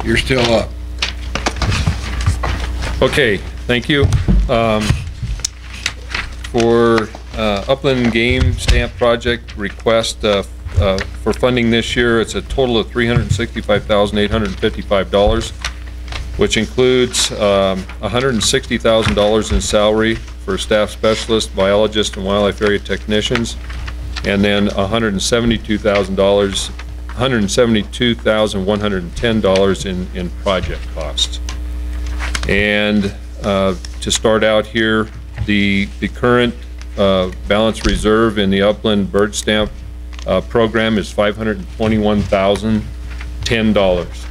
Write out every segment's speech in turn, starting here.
You're still up. Okay, thank you. For Upland Game Stamp Project request for funding this year, it's a total of $365,855, which includes $160,000 in salary for staff specialists, biologists, and wildlife area technicians, and then $172,110 in project costs. And to start out here, the current balance reserve in the Upland bird stamp program is $521,010.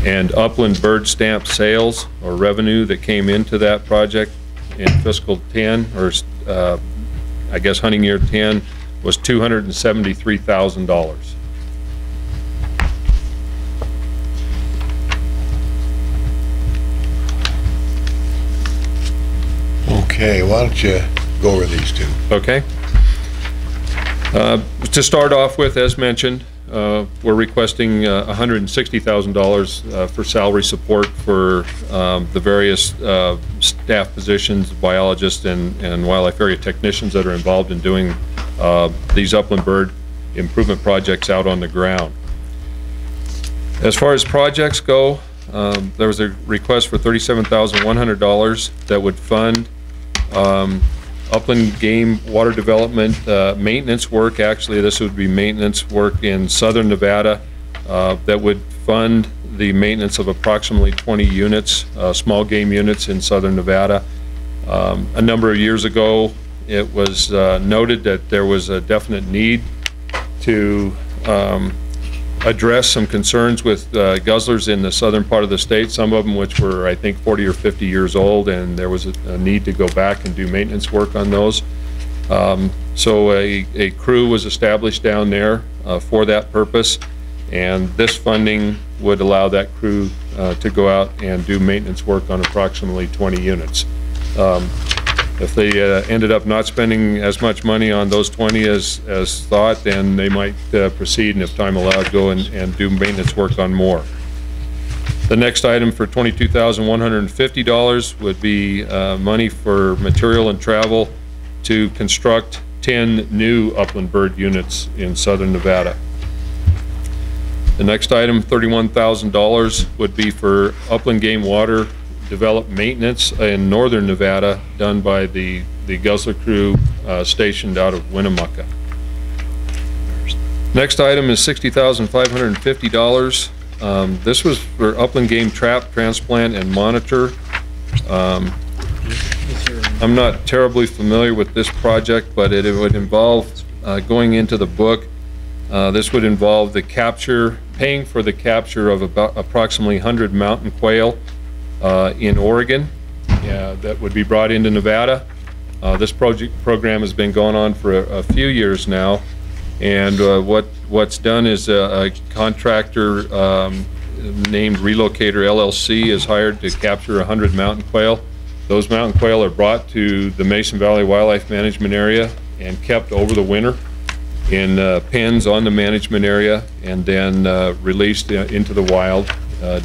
And Upland bird stamp sales or revenue that came into that project in fiscal 10, or I guess hunting year 10, was $273,000. Okay, why don't you go over these two? Okay. To start off with, as mentioned, we're requesting $160,000 for salary support for the various staff positions, biologists and wildlife area technicians that are involved in doing these upland bird improvement projects out on the ground. As far as projects go, there was a request for $37,100 that would fund upland game water development maintenance work. Actually, this would be maintenance work in southern Nevada that would fund the maintenance of approximately 20 units, small game units in southern Nevada. A number of years ago, it was noted that there was a definite need to address some concerns with guzzlers in the southern part of the state, some of them which were, I think, 40 or 50 years old, and there was a need to go back and do maintenance work on those. So a crew was established down there for that purpose, and this funding would allow that crew to go out and do maintenance work on approximately 20 units. If they ended up not spending as much money on those 20 as thought, then they might proceed, and if time allowed, go and do maintenance work on more. The next item for $22,150 would be money for material and travel to construct 10 new upland bird units in southern Nevada. The next item, $31,000, would be for upland game water develop maintenance in northern Nevada done by the guzzler crew stationed out of Winnemucca. Next item is $60,550. This was for upland game trap, transplant, and monitor. I'm not terribly familiar with this project, but it would involve going into the book. This would involve the capture, paying for the capture of about approximately 100 mountain quail in Oregon that would be brought into Nevada. This program has been going on for a few years now, and what's done is a contractor named Relocator LLC is hired to capture 100 mountain quail. Those mountain quail are brought to the Mason Valley Wildlife Management Area and kept over the winter in pens on the management area, and then released into the wild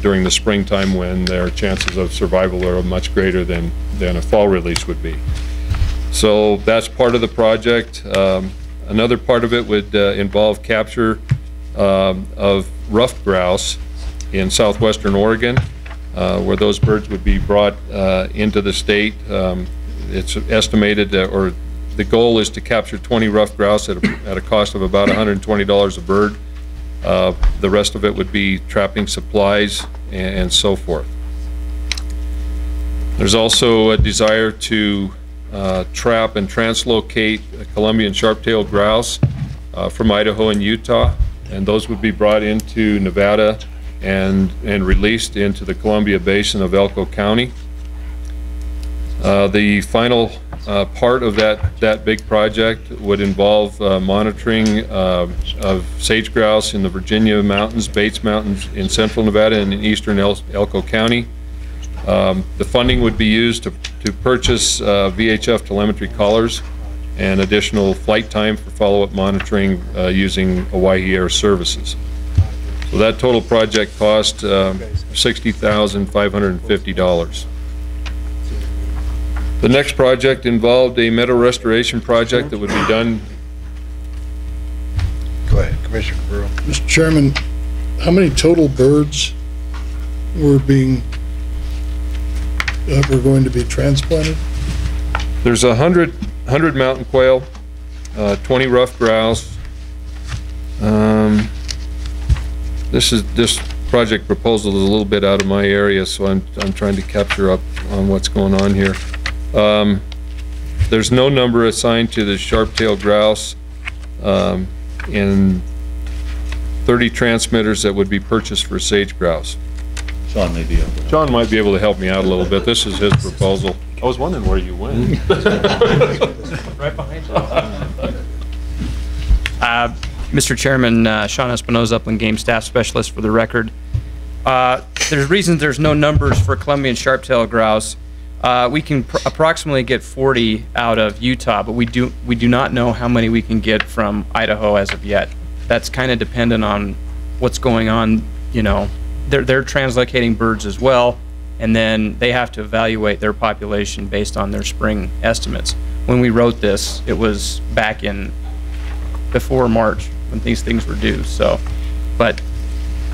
during the springtime, when their chances of survival are much greater than a fall release would be. So that's part of the project. Another part of it would involve capture of ruffed grouse in southwestern Oregon, where those birds would be brought into the state. It's estimated or the goal is to capture 20 ruffed grouse at a cost of about $120 a bird. The rest of it would be trapping supplies and so forth. There's also a desire to trap and translocate Columbian sharp-tailed grouse from Idaho and Utah, and those would be brought into Nevada and released into the Columbia Basin of Elko County. The final part of that big project would involve monitoring of sage grouse in the Virginia Mountains, Bates Mountains in central Nevada and in eastern Elko County. The funding would be used to purchase VHF telemetry collars and additional flight time for follow-up monitoring using Hawaii Air Services. So that total project cost $60,550. The next project involved a meadow restoration project that would be done. Go ahead, Commissioner Burrow. Mr. Chairman, how many total birds were going to be transplanted? There's 100 mountain quail, 20 rough grouse. This project proposal is a little bit out of my area, so I'm trying to capture up on what's going on here. There's no number assigned to the sharp-tailed grouse, and 30 transmitters that would be purchased for sage grouse. Sean may be able to. John might be able to help me out a little bit. This is his proposal. I was wondering where you went. Right behind you. Mr. Chairman, Sean Espinoza, Upland Game Staff Specialist for the record. There's reasons there's no numbers for Columbian sharp-tailed grouse. We can approximately get 40 out of Utah, but we do not know how many we can get from Idaho as of yet. That's kind of dependent on what's going on. You know, they're translocating birds as well, and then they have to evaluate their population based on their spring estimates. When we wrote this, it was back in before March when these things were due. So, but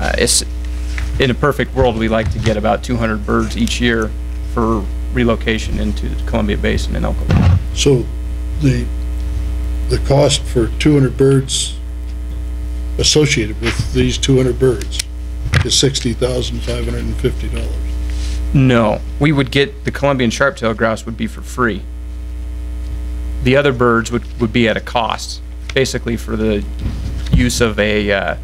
it's in a perfect world, we like to get about 200 birds each year for relocation into the Columbia Basin in Oklahoma. So the cost for 200 birds associated with these 200 birds is $60,550. No, we would get the Columbian sharp-tailed grouse would be for free. The other birds would be at a cost, basically for the use of a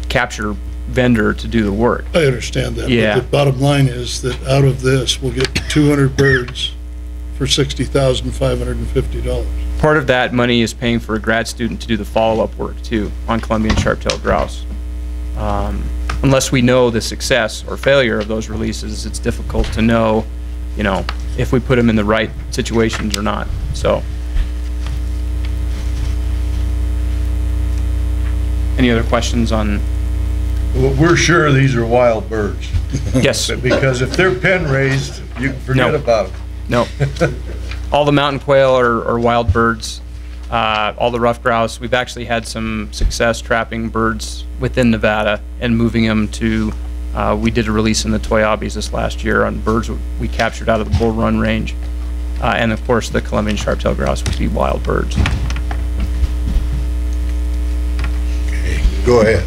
capture vendor to do the work. I understand that. Yeah. But the bottom line is that out of this, we'll get 200 birds for $60,550. Part of that money is paying for a grad student to do the follow-up work too on Columbian sharp-tailed grouse. Unless we know the success or failure of those releases, it's difficult to know, you know, if we put them in the right situations or not. So, any other questions on? Well, we're sure these are wild birds. Yes. Because if they're pen raised, you can forget about them. No. All the mountain quail are wild birds. All the rough grouse. We've actually had some success trapping birds within Nevada and moving them to, we did a release in the Toyabis this last year on birds we captured out of the Bull Run range. And of course the Columbian sharp-tailed grouse would be wild birds. Okay, go ahead.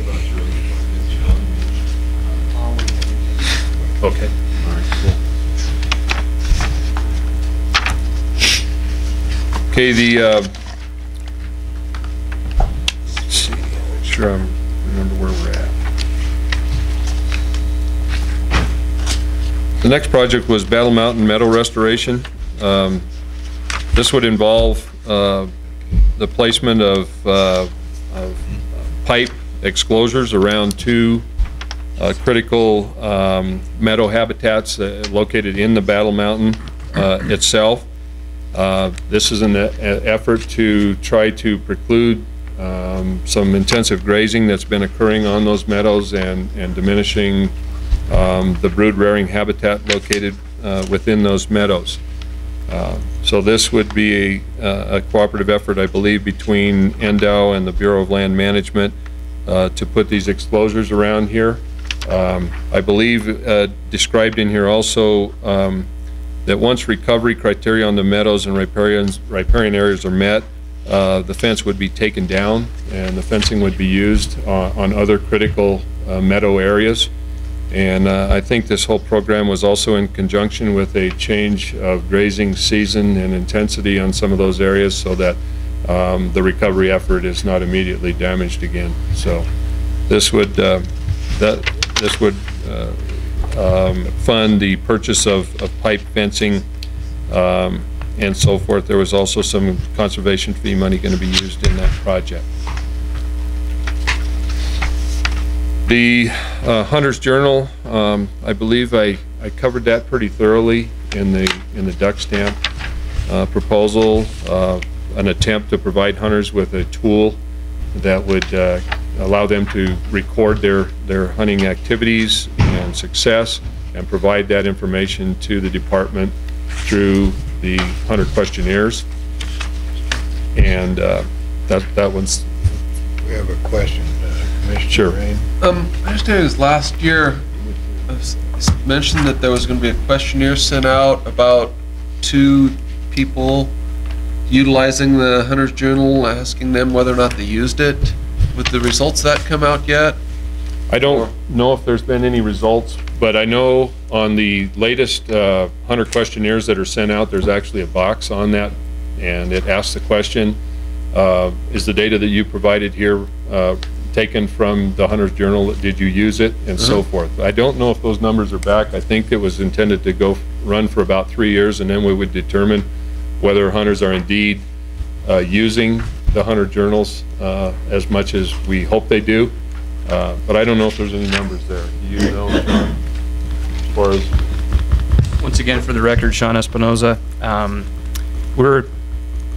Okay. All right, cool. Okay, let's see, make sure I remember where we're at. The next project was Battle Mountain Meadow Restoration. This would involve the placement of pipe exclosures around two critical meadow habitats located in the Battle Mountain itself. This is an effort to try to preclude some intensive grazing that's been occurring on those meadows and diminishing the brood rearing habitat located within those meadows. So this would be a cooperative effort, I believe, between NDOW and the Bureau of Land Management to put these exclosures around here. I believe described in here also that once recovery criteria on the meadows and riparian areas are met, the fence would be taken down and the fencing would be used on other critical meadow areas. And I think this whole program was also in conjunction with a change of grazing season and intensity on some of those areas so that the recovery effort is not immediately damaged again. So this would fund the purchase of pipe fencing and so forth. There was also some conservation fee money going to be used in that project. The Hunter's Journal, I believe I covered that pretty thoroughly in the duck stamp. proposal, an attempt to provide hunters with a tool that would allow them to record their hunting activities and success and provide that information to the department through the hunter questionnaires. And that one's... We have a question, Commissioner Sure. Rain. I understand it was last year, it mentioned that there was going to be a questionnaire sent out about 2 people utilizing the Hunter's Journal, asking them whether or not they used it. With the results that come out yet? I don't know if there's been any results, but I know on the latest hunter questionnaires that are sent out, there's actually a box on that, and it asks the question, is the data that you provided here taken from the Hunter's Journal? Did you use it? And so forth. I don't know if those numbers are back. I think it was intended to run for about 3 years, and then we would determine whether hunters are indeed using the hunter journals as much as we hope they do. But I don't know if there's any numbers there. Do you know, John, as far as... Once again, for the record, Sean Espinoza. We're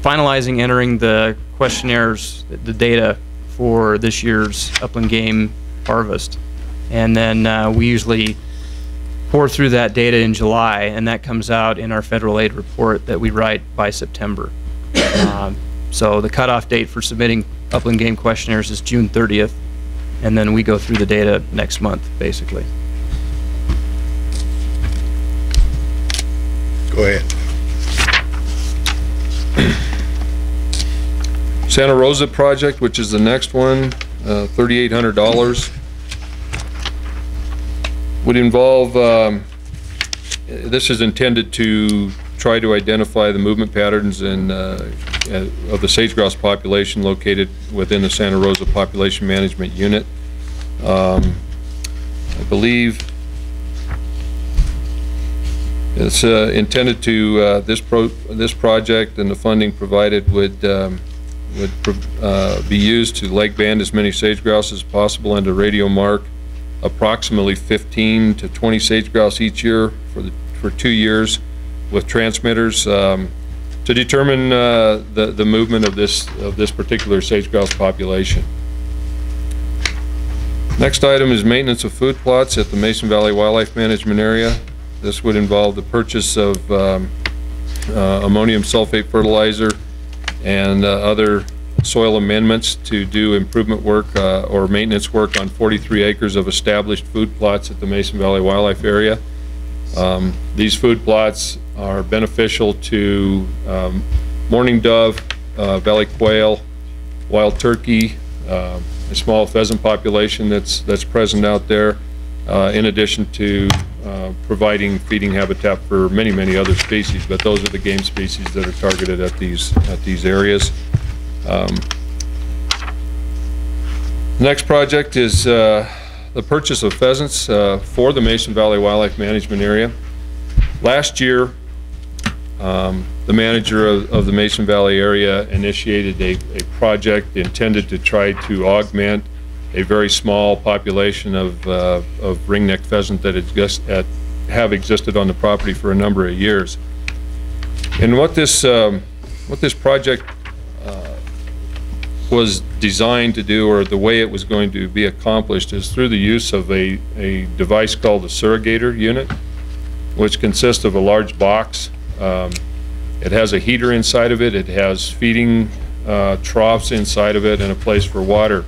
finalizing entering the questionnaires, the data for this year's upland game harvest. And then we usually pour through that data in July, and that comes out in our federal aid report that we write by September. So the cutoff date for submitting upland game questionnaires is June 30th, and then we go through the data next month, basically. Go ahead. Santa Rosa project, which is the next one, $3,800. Would involve, this is intended to try to identify the movement patterns of the sage-grouse population located within the Santa Rosa Population Management Unit. I believe it's intended to, this project and the funding provided would be used to leg band as many sage-grouse as possible and to radio mark approximately 15 to 20 sage-grouse each year for 2 years with transmitters to determine the movement of this particular sage-grouse population. Next item is maintenance of food plots at the Mason Valley Wildlife Management Area. This would involve the purchase of ammonium sulfate fertilizer and other soil amendments to do improvement work or maintenance work on 43 acres of established food plots at the Mason Valley Wildlife Area. These food plots are beneficial to mourning dove, valley quail, wild turkey, a small pheasant population that's present out there, in addition to providing feeding habitat for many other species, but those are the game species that are targeted at these areas. Next project is the purchase of pheasants for the Mason Valley Wildlife Management Area. Last year, the manager of the Mason Valley area initiated a project intended to try to augment a very small population of ringneck pheasant that have existed on the property for a number of years. And what this project was designed to do, or the way it was going to be accomplished, is through the use of a device called the surrogator unit, which consists of a large box. It has a heater inside of it. It has feeding troughs inside of it and a place for water.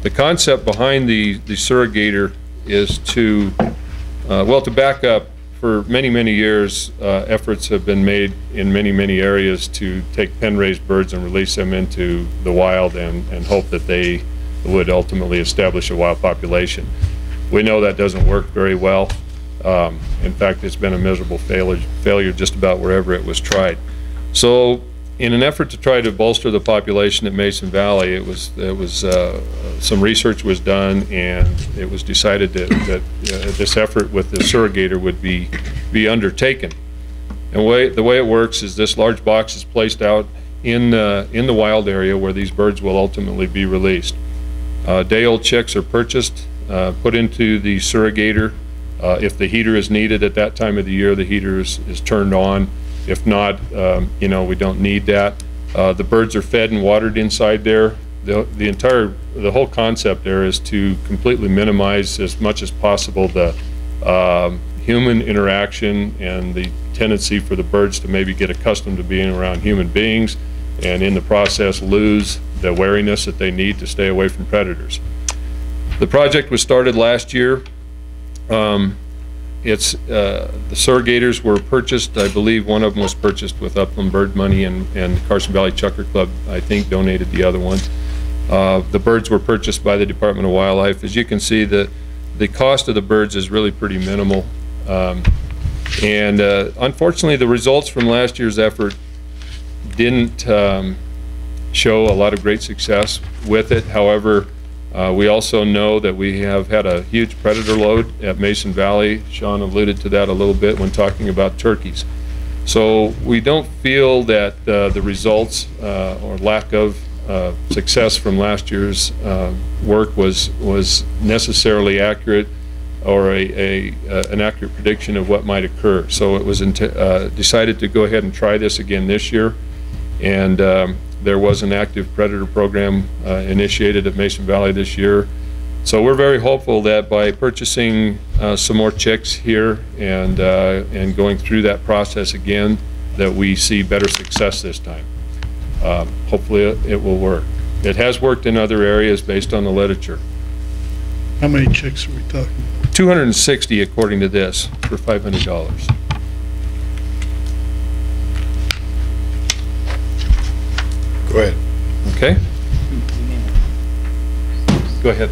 The concept behind the surrogator is to, well, to back up, for many years, efforts have been made in many areas to take pen-raised birds and release them into the wild and hope that they would ultimately establish a wild population. We know that doesn't work very well. In fact, it's been a miserable failure just about wherever it was tried. So in an effort to try to bolster the population at Mason Valley, some research was done, and it was decided that this effort with the surrogator would be undertaken. And the way it works is this large box is placed out in the wild area where these birds will ultimately be released. Day-old chicks are purchased, put into the surrogator. If the heater is needed at that time of the year, the heater is turned on. If not, you know, we don't need that. The birds are fed and watered inside there. The whole concept there is to completely minimize as much as possible the human interaction and the tendency for the birds to maybe get accustomed to being around human beings, and in the process lose the wariness that they need to stay away from predators. The project was started last year. The surrogators were purchased. I believe one of them was purchased with Upland bird money, and Carson Valley Chukar Club, I think, donated the other one. The birds were purchased by the Department of Wildlife. As you can see, the cost of the birds is really pretty minimal. Unfortunately, the results from last year's effort didn't show a lot of great success with it. However, we also know that we have had a huge predator load at Mason Valley. Sean alluded to that a little bit when talking about turkeys. So we don't feel that the results or lack of success from last year's work was necessarily accurate, or an accurate prediction of what might occur. So it was decided to go ahead and try this again this year, and there was an active predator program initiated at Mason Valley this year. So we're very hopeful that by purchasing some more chicks here and going through that process again, that we see better success this time. Hopefully it will work. It has worked in other areas based on the literature. How many chicks are we talking about? 260 according to this, for $500. Go ahead. Okay? Go ahead.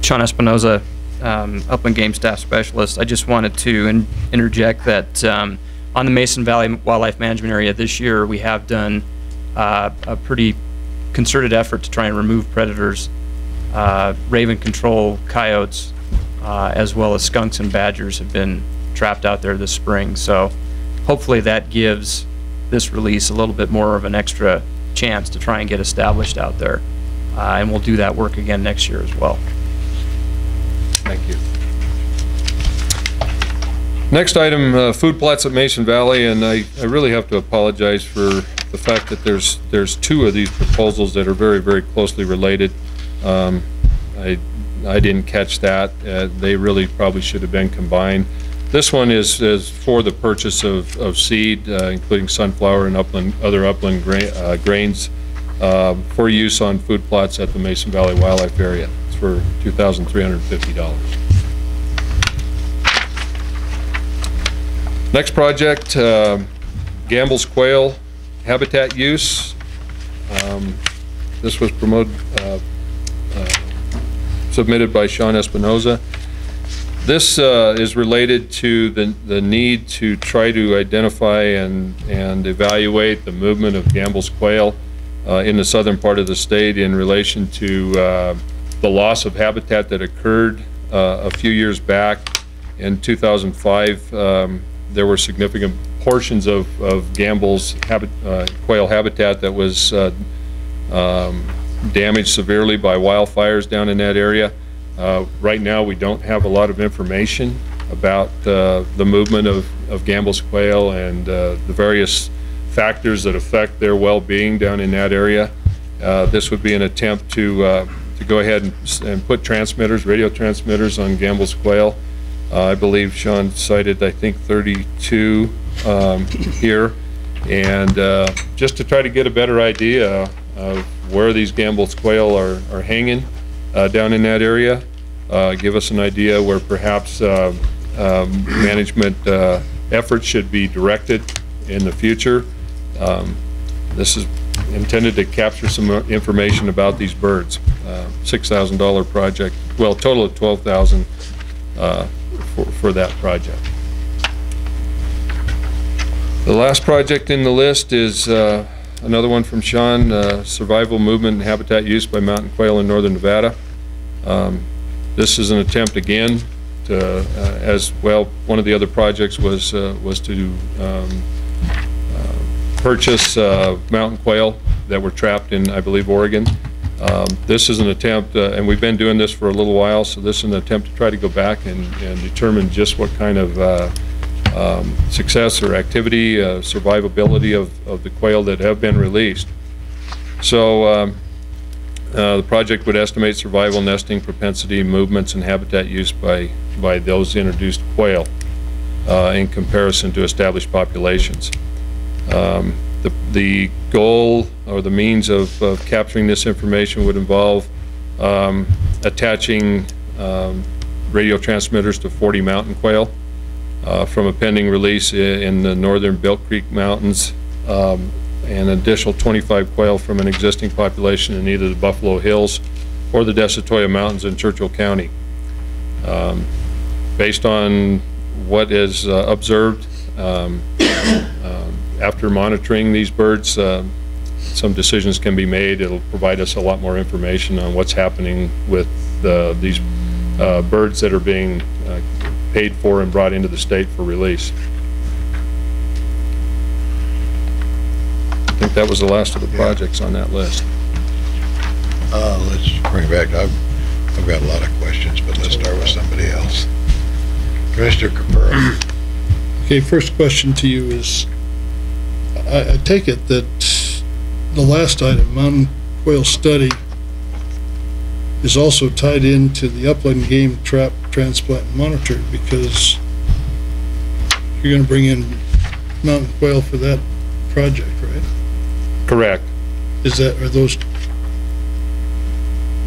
Sean Espinoza, Upland Game Staff Specialist. I just wanted to interject that on the Mason Valley Wildlife Management Area this year, we have done a pretty concerted effort to try and remove predators, raven control, coyotes, as well as skunks and badgers have been trapped out there this spring. So hopefully that gives this release a little bit more of an extra chance to try and get established out there. And we'll do that work again next year as well. Thank you. Next item, food plots at Mason Valley, and I really have to apologize for the fact that there's two of these proposals that are very, very closely related. I didn't catch that. They really probably should have been combined. This one is for the purchase of seed, including sunflower and other upland grains, for use on food plots at the Mason Valley Wildlife Area. It's for $2,350. Next project, Gamble's quail habitat use. This was submitted by Sean Espinoza. This is related to the need to try to identify and evaluate the movement of Gamble's quail in the southern part of the state in relation to the loss of habitat that occurred a few years back. In 2005, there were significant portions of Gamble's quail habitat that was damaged severely by wildfires down in that area. Right now, we don't have a lot of information about the movement of Gamble's quail and the various factors that affect their well-being down in that area. This would be an attempt to go ahead and put transmitters, radio transmitters, on Gamble's quail. I believe Sean cited, I think, 32 here, and just to try to get a better idea of where these Gamble's quail are hanging down in that area, give us an idea where perhaps management efforts should be directed in the future. This is intended to capture some information about these birds. $6,000 project, well, total of $12,000 for that project. The last project in the list is another one from Sean, survival, movement, and habitat use by mountain quail in northern Nevada. This is an attempt again to, as well, one of the other projects was to purchase mountain quail that were trapped in, I believe, Oregon. This is an attempt, and we've been doing this for a little while, so this is an attempt to try to go back and determine just what kind of success or activity, survivability of the quail that have been released. So the project would estimate survival, nesting, propensity, movements, and habitat use by those introduced quail in comparison to established populations. The goal or the means of capturing this information would involve attaching radio transmitters to 40 mountain quail from a pending release in the northern Bilk Creek Mountains, and an additional 25 quail from an existing population in either the Buffalo Hills or the Desitoya Mountains in Churchill County. Based on what is observed after monitoring these birds, some decisions can be made. It'll provide us a lot more information on what's happening with these birds that are being paid for and brought into the state for release. I think that was the last of the projects on that list. Let's bring it back. I've got a lot of questions, but let's start with somebody else. Commissioner Capurro. Okay, first question to you is, I take it that the last item, mountain quail study, is also tied into the upland game trap, transplant, and monitor, because you're gonna bring in mountain quail for that project, right? Correct. Are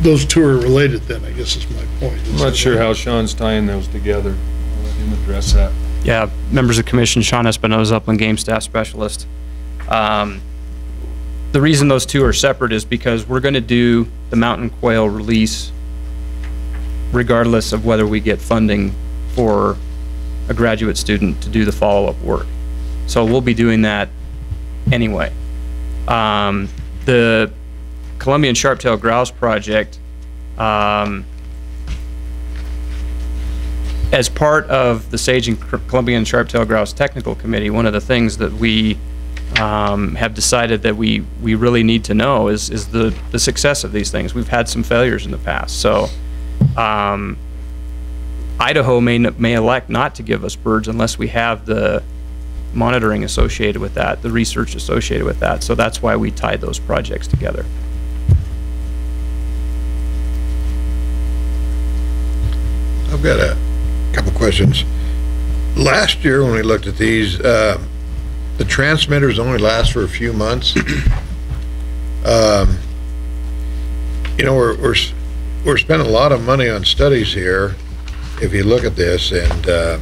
those two are related then, I guess is my point. I'm not sure how Sean's tying those together. I'll let him address that. Yeah, members of the commission, Sean Espinoza, Upland Game Staff Specialist. The reason those two are separate is because we're going to do the mountain quail release regardless of whether we get funding for a graduate student to do the follow-up work. So we'll be doing that anyway. The Columbian Sharp-tailed Grouse project, as part of the Sage and Columbian Sharp-tailed Grouse Technical Committee, one of the things that we have decided that we really need to know is the success of these things. We've had some failures in the past, so Idaho may elect not to give us birds unless we have the monitoring associated with that, the research associated with that. So that's why we tied those projects together. I've got a couple questions. Last year when we looked at these, the transmitters only last for a few months. You know, we're spending a lot of money on studies here, if you look at this, and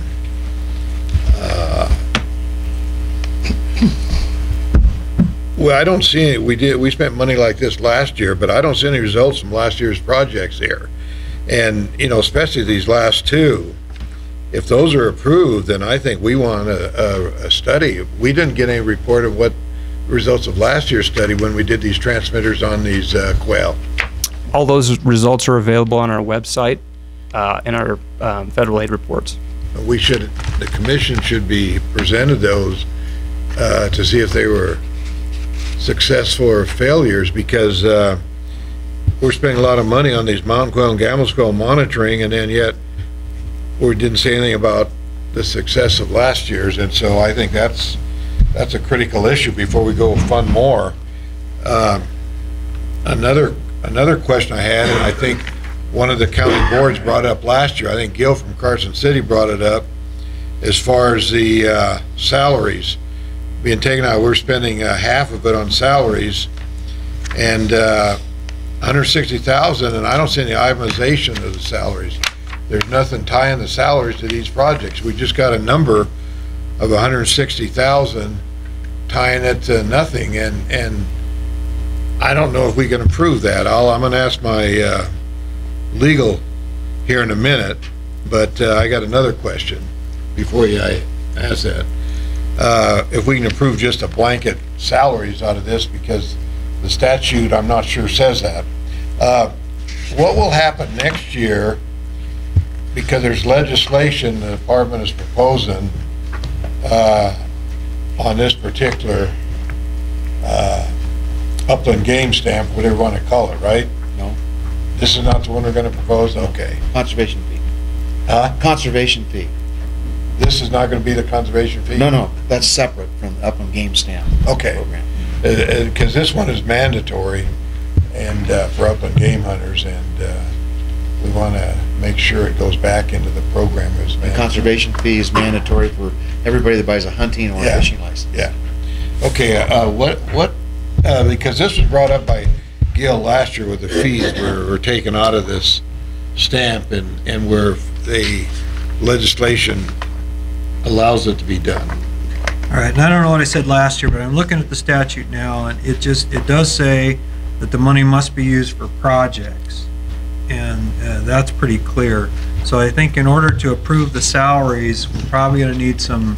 well, I don't see any. We spent money like this last year, but I don't see any results from last year's projects here. And you know, especially these last two, if those are approved, then I think we want a study. We didn't get any report of what results of last year's study when we did these transmitters on these quail. All those results are available on our website in our federal aid reports. The commission should be presented those to see if they were successful or failures, because we're spending a lot of money on these mountain quail and gamble quail monitoring, and then yet we didn't say anything about the success of last year's. And so I think that's a critical issue before we go fund more. Another question I had, and I think one of the county boards brought up last year, I think Gil from Carson City brought it up, as far as the salaries being taken out. We're spending half of it on salaries, and $160,000, and I don't see any itemization of the salaries. There's nothing tying the salaries to these projects. We just got a number of $160,000 tying it to nothing, and I don't know if we can approve that. I'm going to ask my legal here in a minute, but I got another question before I ask that. If we can approve just a blanket salaries out of this, because the statute, I'm not sure, says that. What will happen next year, because there's legislation the department is proposing on this particular upland game stamp, whatever you want to call it, right? No. This is not the one we're going to propose? Okay. Conservation fee. Huh? Conservation fee. This is not gonna be the conservation fee? No, that's separate from the Upland Game Stamp Okay. program. Because this one is mandatory and, for upland game hunters, and, we wanna make sure it goes back into the program as The mandatory. conservation fee is mandatory for everybody that buys a hunting or a Yeah. fishing license. Yeah. Okay, because this was brought up by Gil last year with the fees were taken out of this stamp and where the legislation allows it to be done. All right, and I don't know what I said last year, but I'm looking at the statute now, and it does say that the money must be used for projects, and that's pretty clear. So I think in order to approve the salaries, we're probably gonna need some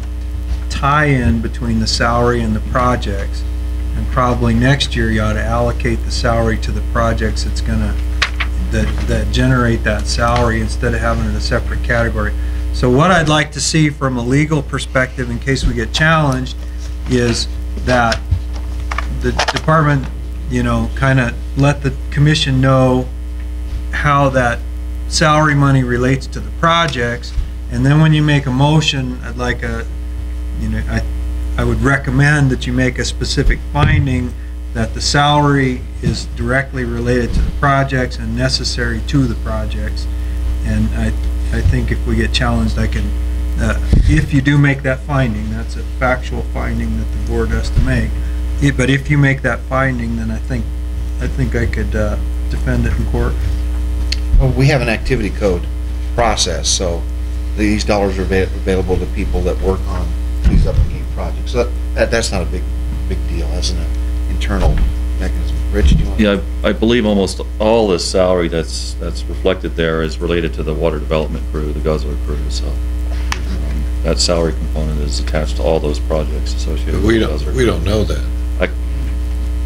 tie-in between the salary and the projects, and probably next year you ought to allocate the salary to the projects that generate that salary instead of having it in a separate category. So what I'd like to see from a legal perspective, in case we get challenged, is that the department, kind of let the commission know how that salary money relates to the projects, and then when you make a motion, I'd like I would recommend that you make a specific finding that the salary is directly related to the projects and necessary to the projects. And I think if we get challenged, I can, if you do make that finding, that's a factual finding that the board has to make. But if you make that finding, then I think I could defend it in court. Well, we have an activity code process, so these dollars are available to people that work on these Upland Game projects. So that's not a big deal. That's an internal mechanism. Rich, do you want? Yeah, I believe almost all the salary that's reflected there is related to the water development crew, the guzzler crew, so that salary component is attached to all those projects associated with the guzzler crew. We don't know that.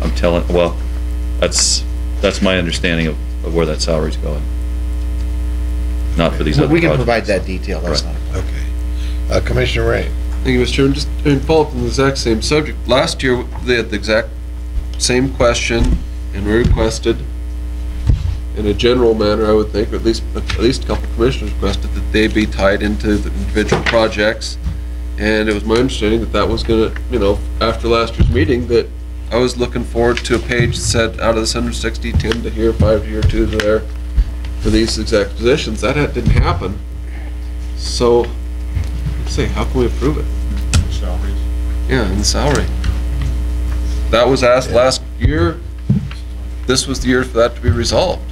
I'm telling, well, that's my understanding of where that salary's going. Not for these other We can projects. provide that detail. That's Right. not a Okay. Commissioner Ray. Thank you, Mr. Chairman. Just in follow up on the exact same subject. Last year, they had the exact same question, and we requested, in a general manner, I would think, or at least a couple commissioners requested that they be tied into the individual projects. And it was my understanding that was gonna, after last year's meeting, that I was looking forward to a page that said, out of this 160, 10 to here, 5 to here, 2 to there, for these exact positions. That didn't happen. So, let's see, how can we approve it? Salaries. Yeah, in the salary. That was asked last year. This was the year for that to be resolved.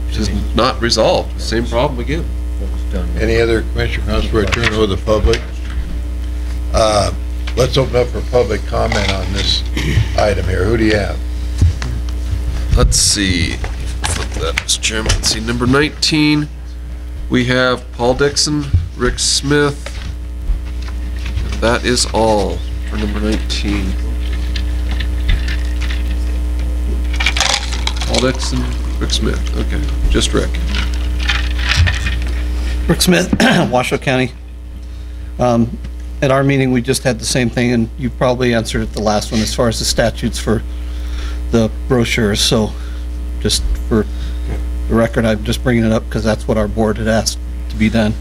It's just not resolved. Same problem again. Any other commissioner comments before I turn it over to the public? Let's open up for public comment on this item here. Who do you have? Let's see. Flip that, Mr. Chairman. Let's see, number 19, we have Paul Dixon, Rick Smith. And that is all for number 19. Paul Dixon, Rick Smith. Okay, just Rick. Rick Smith, Washoe County. At our meeting, we just had the same thing, and you probably answered it the last one as far as the statutes for the brochures. So just for the record, I'm just bringing it up because that's what our board had asked to be done.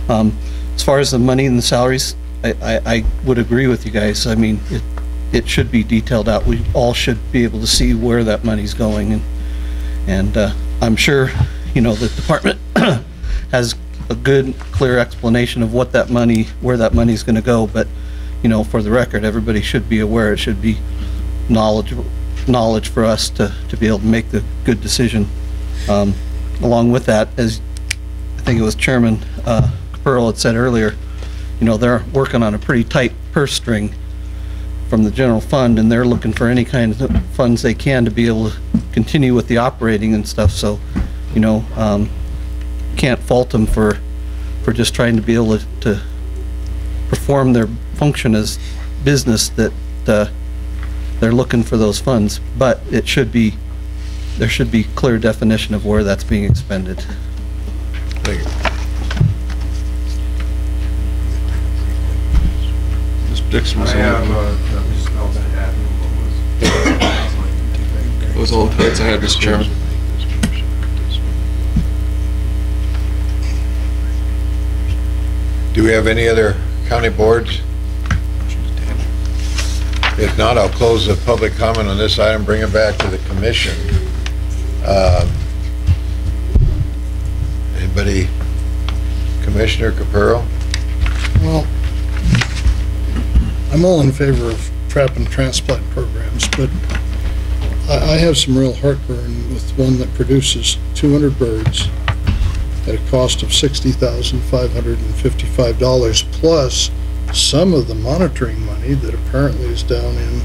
As far as the money and the salaries, I would agree with you guys. I mean, it should be detailed out. We all should be able to see where that money's going, and I'm sure, the department has a good, clear explanation of what that money, where that money's going to go. But, for the record, everybody should be aware. It should be knowledge for us to be able to make the good decision. Along with that, as I think it was Chairman Pearl had said earlier, they're working on a pretty tight purse string from the general fund, and they're looking for any kind of funds they can to be able to continue with the operating and stuff. So, can't fault them for just trying to be able to perform their function as business, that they're looking for those funds. But there should be clear definition of where that's being expended. Thank you. Mr. Dixon was That was all the points I had, Mr. Chairman. Do we have any other county boards? If not, I'll close the public comment on this item, bring it back to the commission. Anybody? Commissioner Capurro? Well, I'm all in favor of trap and transplant programs, but I have some real heartburn with one that produces 200 birds at a cost of $60,555, plus some of the monitoring money that apparently is down in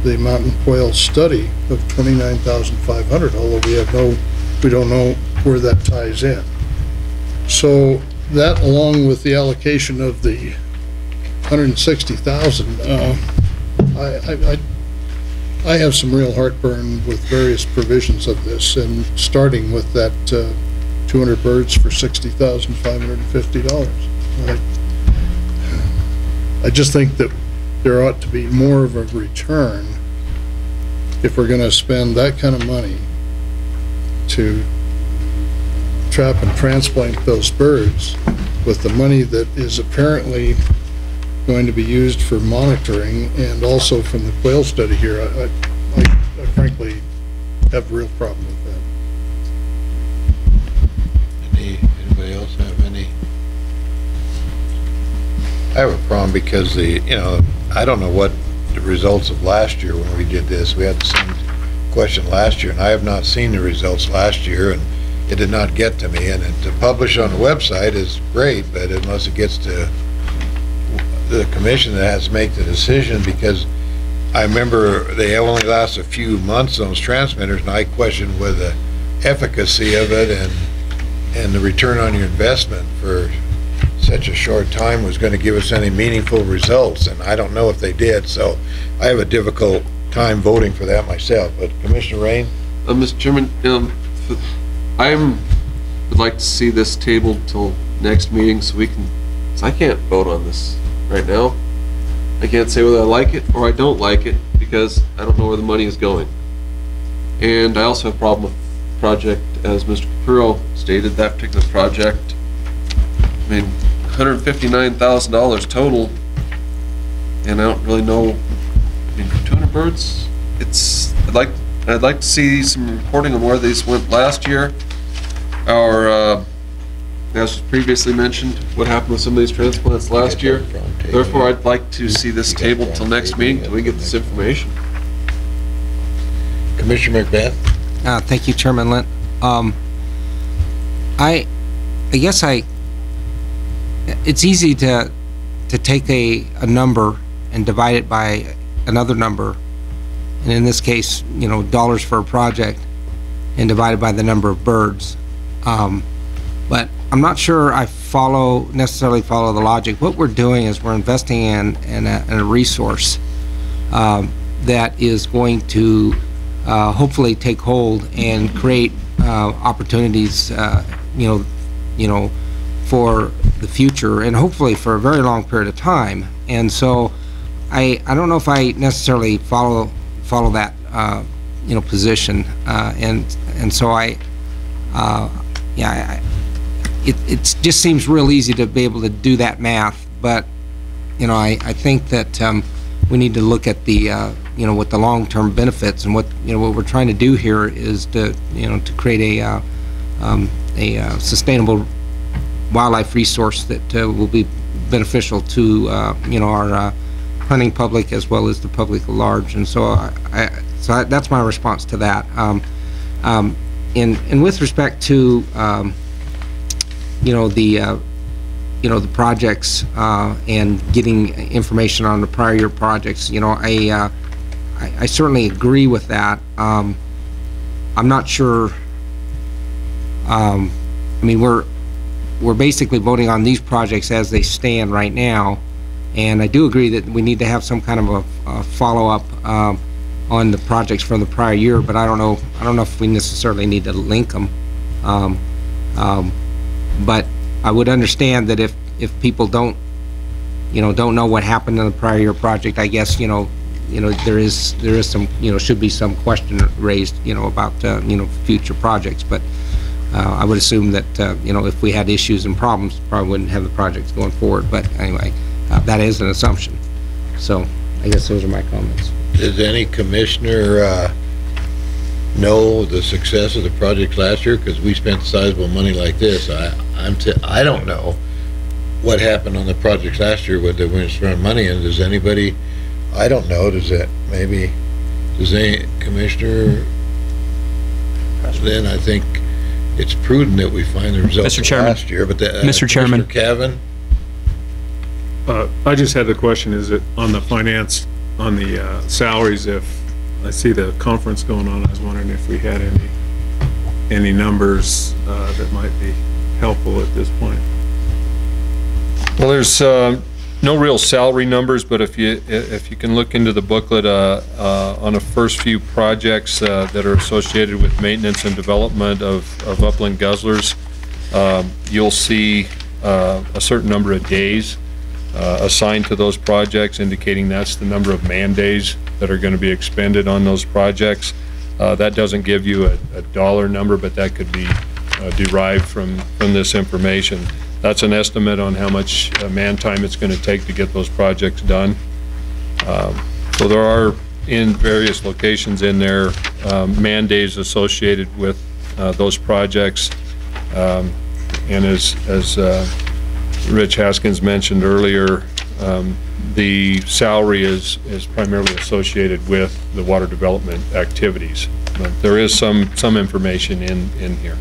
the mountain quail study of $29,500, although we don't know where that ties in. So that, along with the allocation of the $160,000, I have some real heartburn with various provisions of this, and starting with that 200 birds for $60,550. I just think that there ought to be more of a return if we're going to spend that kind of money to trap and transplant those birds with the money that is apparently going to be used for monitoring and also from the quail study here. I frankly have a real problem with that. Anybody else have any? I have a problem because I don't know what the results of last year when we did this. We had the same question last year, and I have not seen the results last year, and it did not get to me. And to publish on the website is great, but unless it gets to the commission that has to make the decision, because I remember they only last a few months, those transmitters, and I questioned whether the efficacy of it and the return on your investment for such a short time was going to give us any meaningful results, and I don't know if they did, so I have a difficult time voting for that myself. But Commissioner Rain? Mr. Chairman, I would like to see this tabled till next meeting so we can, because I can't vote on this right now. I can't say whether I like it or I don't like it because I don't know where the money is going. And I also have a problem with the project, as Mr. Capurro stated, that particular project. I mean, $159,000 total, and I don't really know. I mean, for 200 birds, I'd like to see some reporting on where these went last year, or as was previously mentioned, what happened with some of these transplants last year. Therefore, I'd like to see this tabled till next meeting till we get this information. Commissioner McBeth? Thank you, Chairman Lent. I guess it's easy to take a number and divide it by another number, and in this case, dollars for a project, and divide it by the number of birds. But I'm not sure I necessarily follow the logic. What we're doing is we're investing in a resource that is going to hopefully take hold and create opportunities, for the future, and hopefully for a very long period of time. And so I don't know if I necessarily follow that position, and so it just seems real easy to be able to do that math, but I think that we need to look at the what the long-term benefits, and what we're trying to do here is to create a sustainable wildlife resource that will be beneficial to our hunting public as well as the public at large. And so that's my response to that. And with respect to the projects and getting information on the prior year projects, I certainly agree with that. I'm not sure. I mean, we're basically voting on these projects as they stand right now, and I do agree that we need to have some kind of a follow-up on the projects from the prior year, but I don't know if we necessarily need to link them. But I would understand that if people don't know what happened in the prior year project, I guess there is some should be some question raised about future projects. But I would assume that, you know, if we had issues and problems, probably wouldn't have the projects going forward. But anyway, that is an assumption. So I guess those are my comments. Does any commissioner know the success of the projects last year? Because we spent sizable money like this. I don't know what happened on the projects last year, what they went spending money in. Does anybody? I don't know. Does any commissioner? Then I think it's prudent that we find the results Mr. of Chairman. last year. But Mr. Chairman. Cavan. I just had the question, is it on the finance, on the salaries, if I see the conference going on, I was wondering if we had any numbers that might be helpful at this point. Well, there's no real salary numbers, but if you can look into the booklet on the first few projects that are associated with maintenance and development of upland guzzlers, you'll see a certain number of days assigned to those projects, indicating that's the number of man days that are going to be expended on those projects. That doesn't give you a dollar number, but that could be derived from this information. That's an estimate on how much man time it's going to take to get those projects done. So there are, in various locations in there, man days associated with those projects. And as Rich Haskins mentioned earlier, the salary is primarily associated with the water development activities. But there is some information in here.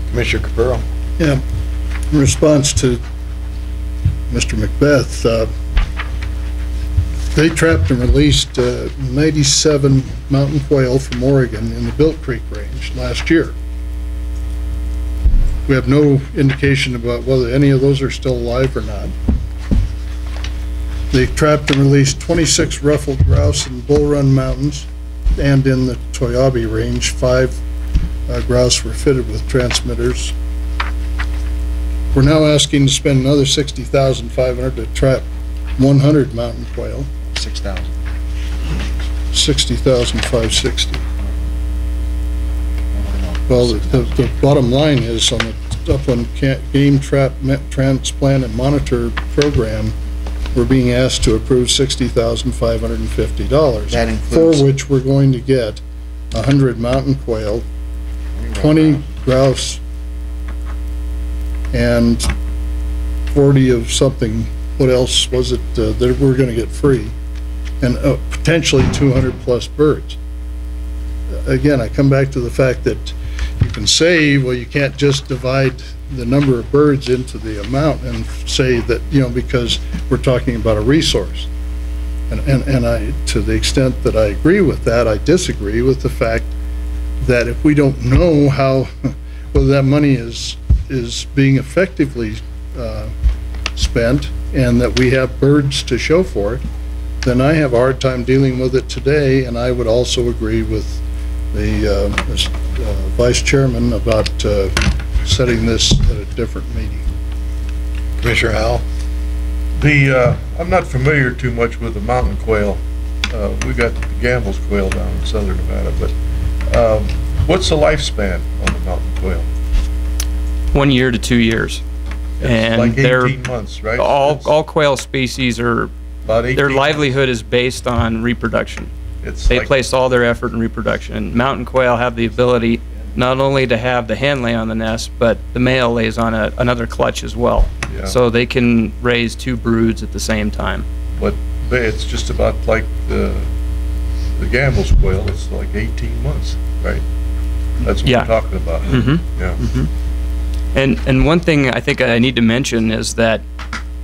Commissioner Capurro. Yeah, in response to Mr. Macbeth, they trapped and released 97 mountain quail from Oregon in the Built Creek Range last year. We have no indication about whether any of those are still alive or not. They trapped and released 26 ruffled grouse in Bull Run Mountains, and in the Toyabe Range, 5 grouse were fitted with transmitters. We're now asking to spend another $60,500 to trap 100 mountain quail. 6,000. $60,560. Well, the bottom line is, on the Upland Game Transplant and Monitor Program, we're being asked to approve $60,550. That includes, for which we're going to get 100 mountain quail, 20 grouse, and 40 of something, what else was it, that we're gonna get free, and potentially 200 plus birds. Again, I come back to the fact that you can say, well, you can't just divide the number of birds into the amount and say that, you know, because we're talking about a resource. And I, to the extent that I agree with that, I disagree with the fact that if we don't know how, whether that money is being effectively spent and that we have birds to show for it, then I have a hard time dealing with it today. And I would also agree with the Vice Chairman about setting this at a different meeting. Commissioner Howell. I'm not familiar too much with the mountain quail. We got the Gamble's quail down in southern Nevada, but what's the lifespan on the mountain quail? 1 year to 2 years. It's like 18 months, right? All quail species are, About 18 their livelihood is based on reproduction. They place all their effort in reproduction. And mountain quail have the ability not only to have the hen lay on the nest, but the male lays on another clutch as well. Yeah. So they can raise 2 broods at the same time. But it's just about like the Gamble's quail. It's like 18 months, right? That's what we're talking about. Mm-hmm. Yeah. Mm-hmm. And one thing I think I need to mention is that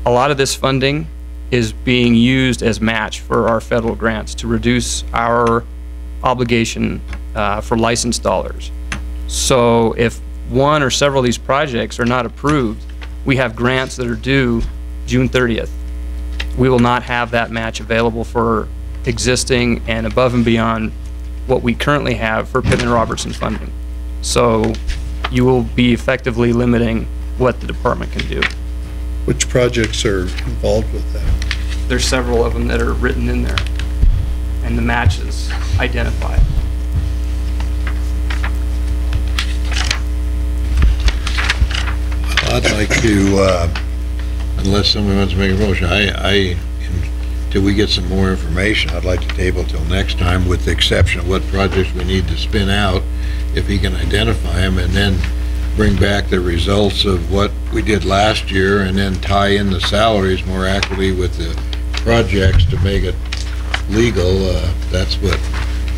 a lot of this funding is being used as match for our federal grants to reduce our obligation for licensed dollars. So if one or several of these projects are not approved, we have grants that are due June 30th. We will not have that match available for existing and above and beyond what we currently have for Pittman Robertson funding. So you will be effectively limiting what the department can do. Which projects are involved with that? There's several of them that are written in there, and the match is identified. I'd like to, unless somebody wants to make a motion, until we get some more information, I'd like to table till next time, with the exception of what projects we need to spin out, if he can identify them, and then bring back the results of what we did last year, and then tie in the salaries more accurately with the projects to make it legal. That's what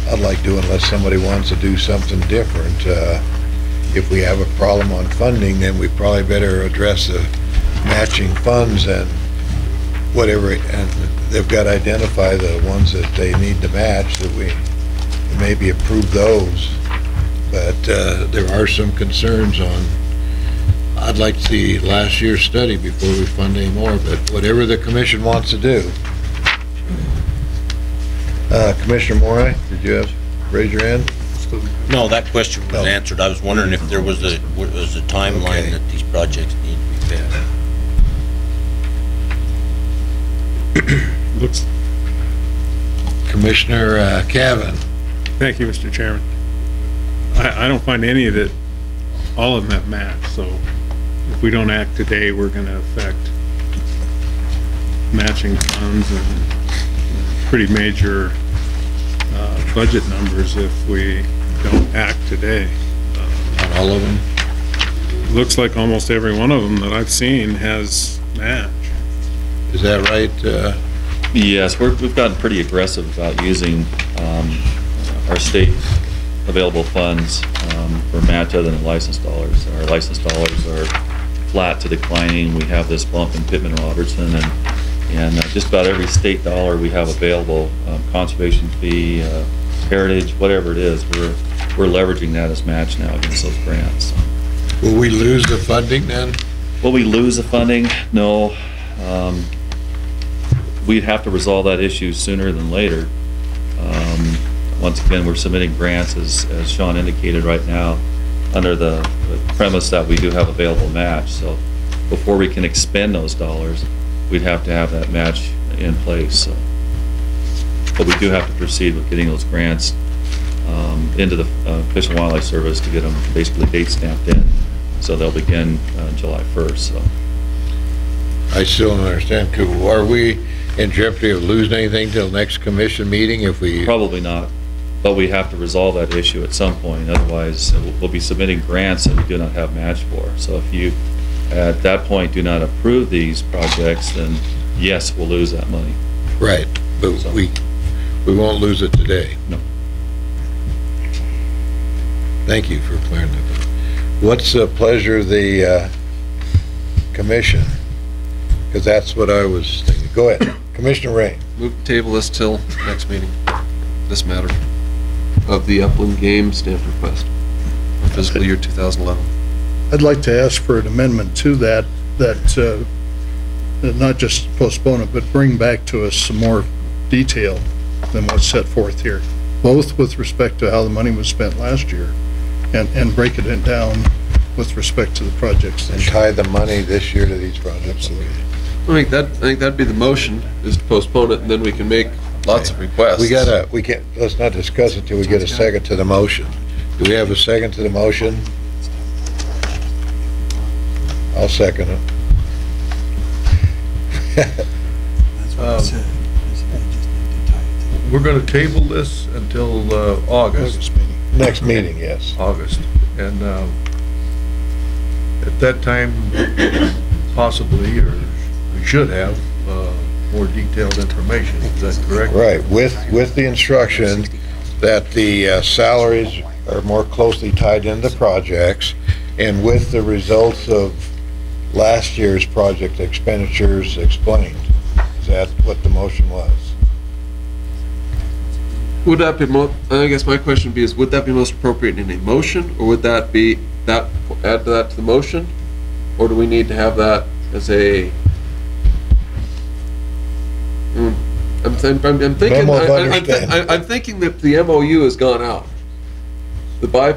I'd like to do, unless somebody wants to do something different. If we have a problem on funding, then we probably better address the matching funds and whatever, and they've got to identify the ones that they need to match, that we maybe approve those. But there are some concerns on, I'd like to see last year's study before we fund any more, but whatever the commission wants to do. Commissioner Moray, did you raise your hand? No, that question was No. answered. I was wondering if there was a timeline Okay. that these projects need to be passed. Looks, Commissioner Cavan. thank you, Mr. Chairman. I don't find any of it, all of them have matched, so if we don't act today, we're gonna affect matching funds and pretty major budget numbers if we don't act today. On all of them? Looks like almost every one of them that I've seen has match. Is that right? Yes, we've gotten pretty aggressive about using our state available funds for match other than licensed dollars. Our licensed dollars are flat to declining. We have this bump in Pittman-Robertson, and just about every state dollar we have available, conservation fee, heritage, whatever it is, we're leveraging that as match now against those grants. Will we lose the funding then? Will we lose the funding? No. We'd have to resolve that issue sooner than later. Once again, we're submitting grants, as Sean indicated right now, under the premise that we do have available match. So before we can expend those dollars, we'd have to have that match in place. So. But we do have to proceed with getting those grants into the Fish and Wildlife Service to get them basically date stamped in. So they'll begin July 1st. So. I still don't understand. Are we in jeopardy of losing anything till next commission meeting if we? Probably not, but we have to resolve that issue at some point. Otherwise, we'll be submitting grants that we do not have match for. So if you, at that point, do not approve these projects, then yes, we'll lose that money. Right, but So. we won't lose it today. No. Thank you for clearing that up. What's the pleasure of the commission? Because that's what I was thinking. Go ahead. Commissioner Ray. Move to table this till next meeting, this matter of the Upland game stamp request for fiscal year 2011. I'd like to ask for an amendment to that, not just postpone it, but bring back to us some more detail than what's set forth here, both with respect to how the money was spent last year, and break it down with respect to the projects And this year. tie the money this year to these projects. I think that'd be the motion, is to postpone it, and then we can make lots of requests. We can't, let's not discuss it till we get a second to the motion. Do we have a second to the motion? I'll second it. We're gonna table this until August. Next meeting, yes. August. And at that time, possibly, or we should have more detailed information. Is that correct? Right, with the instruction that the salaries are more closely tied into projects, and with the results of last year's project expenditures explained. Is that what the motion was? Would that be I guess my question would be is, would that be most appropriate in a motion, or would that be, add that to the motion? Or do we need to have that as a, I'm thinking, Memo of understanding. I'm thinking that the MOU has gone out. By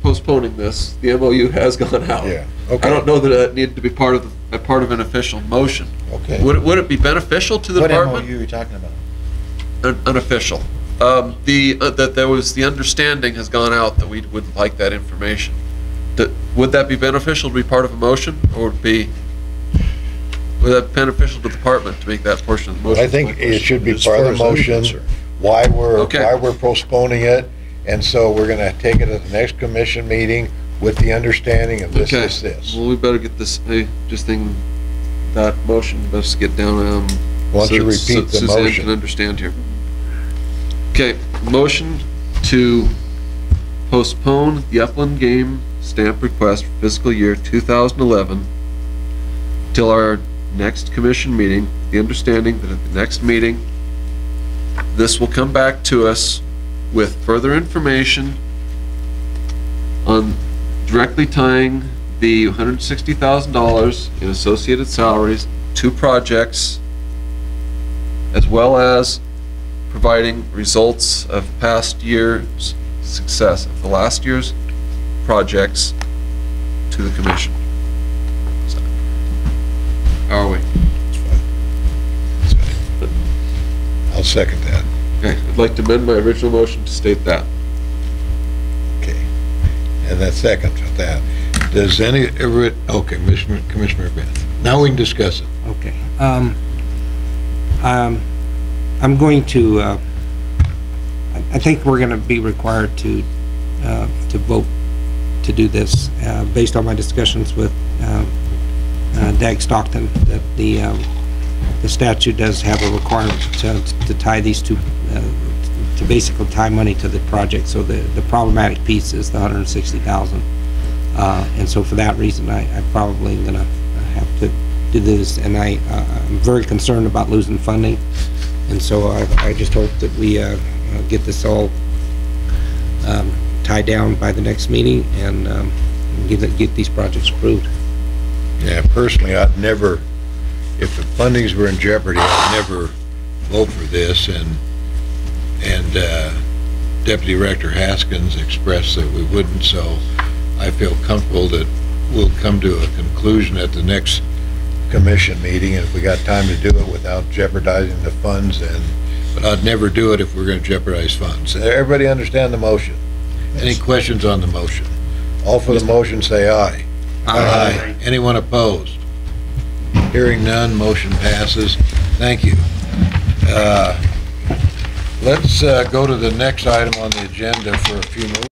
postponing this, the MOU has gone out. Yeah, okay. I don't know that that needed to be part of an official motion. Okay. Would it be beneficial to the What department? MOU are you talking about? Unofficial. That there was, the understanding has gone out that we would like that information. Would that be beneficial to be part of a motion, or would that be beneficial to the department to make that portion of the motion? I think it should be As part of far the as I'm motion, concerned. why we're Okay. postponing it, and so we're gonna take it at the next commission meeting with the understanding of this, Okay. this. Well, we better get this, I just think that motion, let's get down, Why don't you so repeat the Suzanne motion? can understand here. Okay, motion to postpone the Upland game stamp request for fiscal year 2011 till our next commission meeting, the understanding that at the next meeting, this will come back to us with further information on directly tying the $160,000 in associated salaries to projects, as well as providing results of past year's success of the last year's projects to the commission. So, how are we? I'll second that. Okay, I'd like to amend my original motion to state that. Okay. And that seconds with that. Does okay, Commissioner Beth. Now we can discuss it. Okay. I'm going to, I think we're gonna be required to vote to do this, based on my discussions with, Dag Stockton, that the statute does have a requirement to tie these two, to basically tie money to the project. So the problematic piece is the 160,000. And so for that reason, I'm probably gonna have to do this, and I'm very concerned about losing funding. And so I just hope that we get this all tied down by the next meeting and get these projects approved. Yeah, personally, I'd never, if the fundings were in jeopardy, I'd never vote for this, and Deputy Director Haskins expressed that we wouldn't, so I feel comfortable that we'll come to a conclusion at the next commission meeting, and if we got time to do it without jeopardizing the funds, but I'd never do it if we're gonna jeopardize funds. Everybody understand the motion? Any questions on the motion? All for the motion, say aye. Aye. Anyone opposed? Hearing none, motion passes. Thank you. Let's go to the next item on the agenda for a few minutes.